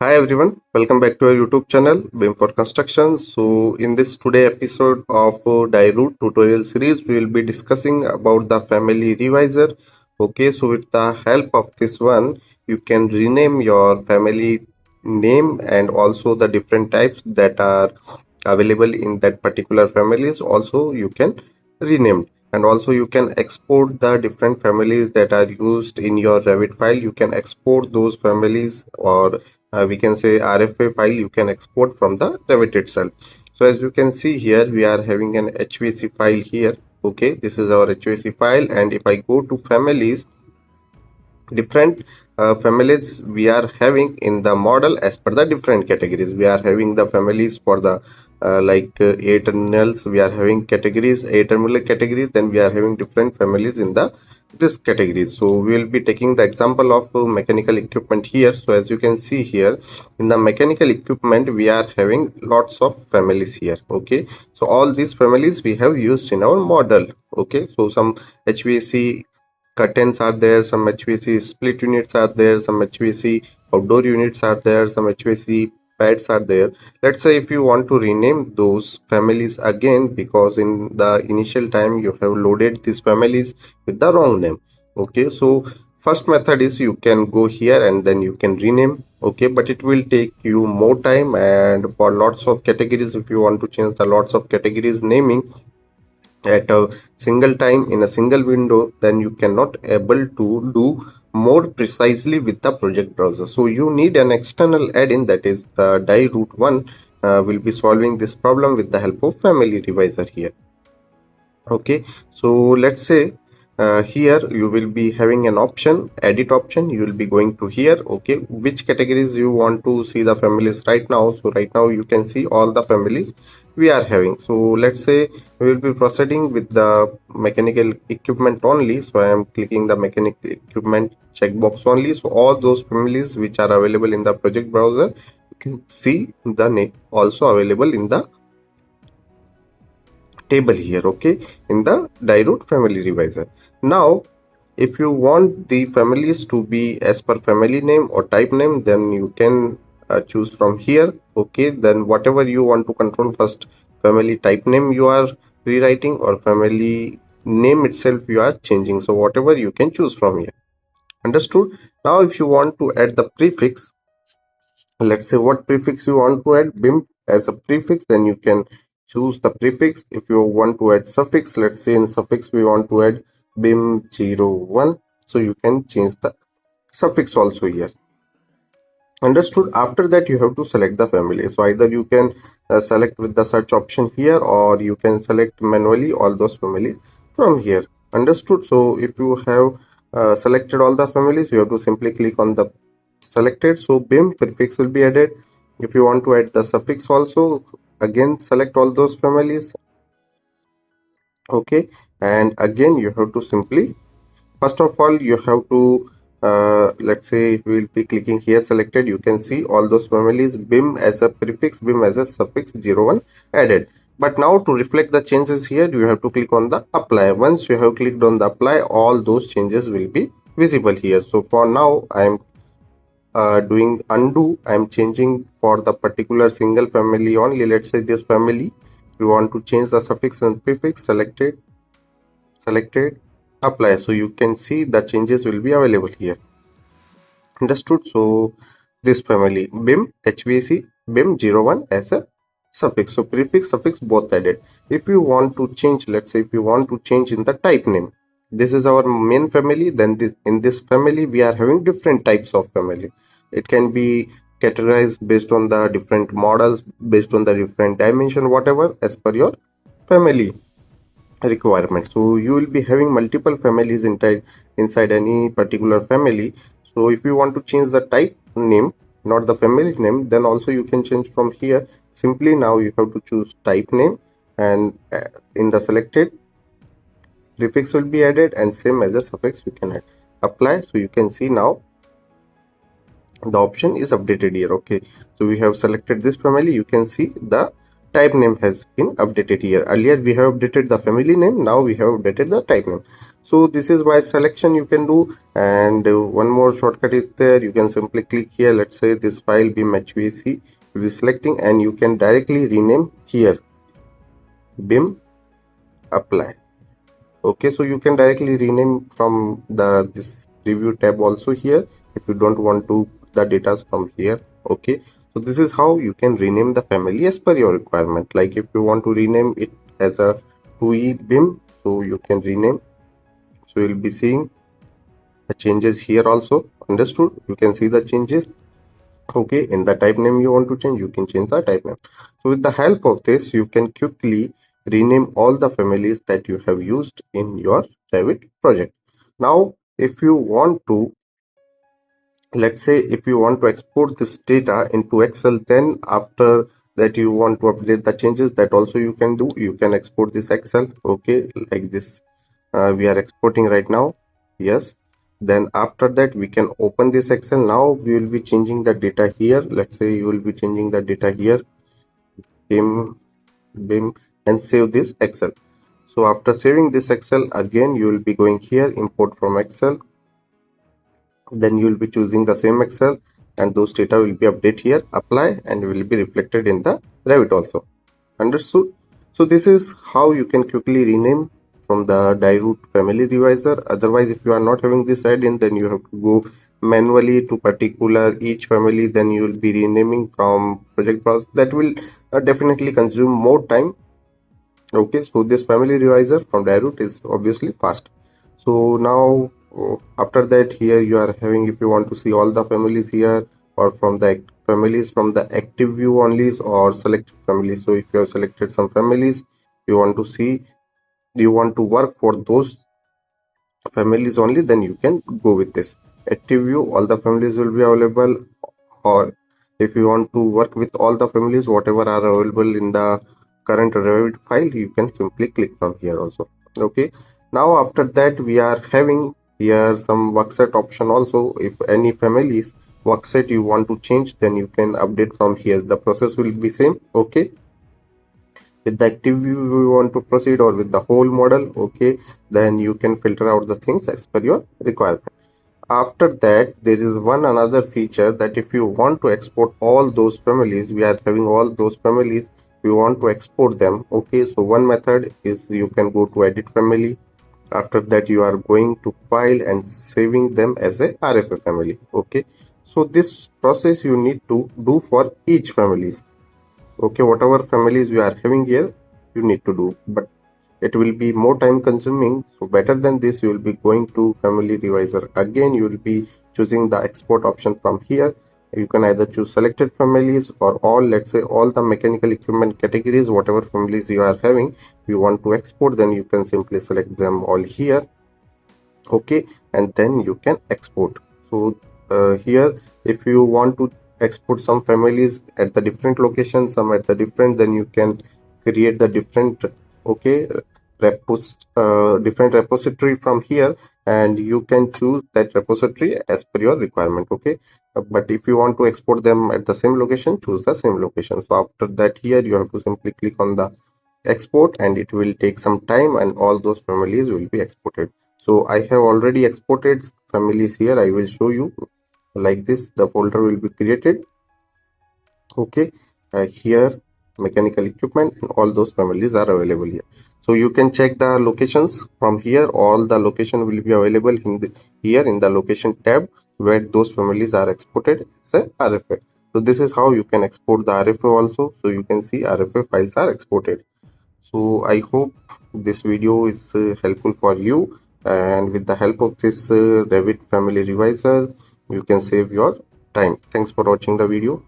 Hi everyone, welcome back to our YouTube channel BIM for Construction. So in this today episode of DiRoot tutorial series, we will be discussing about the FamilyReviser. Okay, so with the help of this one, you can rename your family name and also the different types that are available in that particular families. Also, you can rename and also you can export the different families that are used in your Revit file. You can export those families, or we can say RFA file you can export from the Revit itself. So as you can see here, we are having an HVAC file here. Okay, this is our HVAC file, and if I go to families, different families we are having in the model as per the different categories. We are having the families for the A terminals, we are having categories, A terminal categories, then we are having different families in the this categories. So we will be taking the example of mechanical equipment here. So as you can see here, in the mechanical equipment we are having lots of families here. Okay, so all these families we have used in our model. Okay, so some HVAC curtains are there, some HVAC split units are there, some HVAC outdoor units are there, some HVAC pads are there. Let's say if you want to rename those families again, because in the initial time you have loaded these families with the wrong name. Okay, so first method is you can go here and then you can rename. Okay, but it will take you more time, and for lots of categories, if you want to change the lots of categories naming at a single time in a single window, then you cannot able to do more precisely with the project browser. So you need an external add-in, that is the DiRootsOne. Will be solving this problem with the help of FamilyReviser here. Okay, so let's say here you will be having an option, edit option. You will be going to here. Okay, which categories you want to see the families right now. So right now you can see all the families we are having. So let's say we will be proceeding with the mechanical equipment only. So I am clicking the mechanical equipment checkbox only. So all those families which are available in the project browser, you can see the name also available in the table here. Okay, in the DiRoot FamilyReviser. Now if you want the families to be as per family name or type name, then you can choose from here. Okay, then whatever you want to control, first family type name you are rewriting or family name itself you are changing. So whatever you can choose from here. Understood? Now if you want to add the prefix, let's say what prefix you want to add BIM as a prefix, then you can choose the prefix. If you want to add suffix, let's say in suffix we want to add BIM01, so you can change the suffix also here. Understood? After that you have to select the family. So either you can select with the search option here, or you can select manually all those families from here. Understood? So if you have selected all the families, you have to simply click on the selected. So BIM prefix will be added. If you want to add the suffix also, again select all those families. Okay, and again you have to simply, first of all you have to let's say if we will be clicking here selected, you can see all those families BIM as a prefix, BIM as a suffix 01 added. But now to reflect the changes here, you have to click on the apply. Once you have clicked on the apply, all those changes will be visible here. So for now I am doing undo. I am changing for the particular single family only. Let's say this family, we want to change the suffix and prefix. Selected, apply. So you can see the changes will be available here. Understood? So this family BIM HVAC BIM01 as a suffix. So prefix, suffix both added. If you want to change, let's say if you want to change in the type name, this is our main family, then in this family we are having different types of family. It can be categorized based on the different models, based on the different dimension, whatever as per your family requirement. So you will be having multiple families inside any particular family. So if you want to change the type name, not the family name, then also you can change from here. Simply now you have to choose type name, and in the selected, prefix will be added, and same as a suffix you can add. Apply. So you can see now the option is updated here. Okay, so we have selected this family. You can see the type name has been updated here. Earlier we have updated the family name, now we have updated the type name. So this is by selection you can do. And one more shortcut is there. You can simply click here. Let's say this file BIM HVAC will be selecting, and you can directly rename here BIM apply. Okay, so you can directly rename from this review tab also here if you don't want to put the data from here. Okay, so this is how you can rename the family as per your requirement. Like if you want to rename it as a 2E BIM, so you can rename. So you'll be seeing the changes here also. Understood? You can see the changes. Okay, in the type name you want to change, you can change the type name. So with the help of this, you can quickly rename all the families that you have used in your Revit project. Now if you want to, let's say if you want to export this data into Excel, then after that you want to update the changes, that also you can do. You can export this Excel. Okay, like this we are exporting right now. Yes, then after that we can open this Excel. Now we will be changing the data here. Let's say you will be changing the data here, BIM, and save this Excel. So after saving this Excel, again you will be going here, import from Excel. Then you will be choosing the same Excel, and those data will be updated here, apply, and will be reflected in the Revit also. Understood? So this is how you can quickly rename from the DiRoot FamilyReviser. Otherwise, if you are not having this add-in, then you have to go manually to particular each family. Then you will be renaming from project browser. That will definitely consume more time. Okay, so this FamilyReviser from DiRoot is obviously fast. So now after that, here you are having, if you want to see all the families here, or from the families from the active view only, or selected families. So if you have selected some families, you want to see, you want to work for those families only, then you can go with this active view. All the families will be available. Or if you want to work with all the families whatever are available in the current Revit file, you can simply click from here also. Okay, now after that we are having here some workset option also. If any families workset you want to change, then you can update from here. The process will be same. Okay, with the active view we want to proceed, or with the whole model. Okay, then you can filter out the things as per your requirement. After that, there is one another feature that if you want to export all those families, we are having all those families, we want to export them. Okay, so one method is you can go to edit family. After that you are going to file and saving them as a RFA family. Okay, so this process you need to do for each families. Okay, whatever families you are having here, you need to do, but it will be more time consuming. So better than this, you will be going to FamilyReviser. Again, you will be choosing the export option from here. You can either choose selected families or all, let's say all the mechanical equipment categories, whatever families you are having, you want to export, then you can simply select them all here. Okay, and then you can export. So here if you want to export some families at the different locations, some at the different, then you can create the different, okay, different repository from here, and you can choose that repository as per your requirement. Okay, but if you want to export them at the same location, choose the same location. So after that, here you have to simply click on the export, and it will take some time, and all those families will be exported. So I have already exported families here. I will show you like this. The folder will be created. Okay, here mechanical equipment and all those families are available here. So you can check the locations from here. All the location will be available in here in the location tab, where those families are exported as a RFA. So this is how you can export the RFA also. So you can see RFA files are exported. So I hope this video is helpful for you, and with the help of this Revit FamilyReviser, you can save your time. Thanks for watching the video.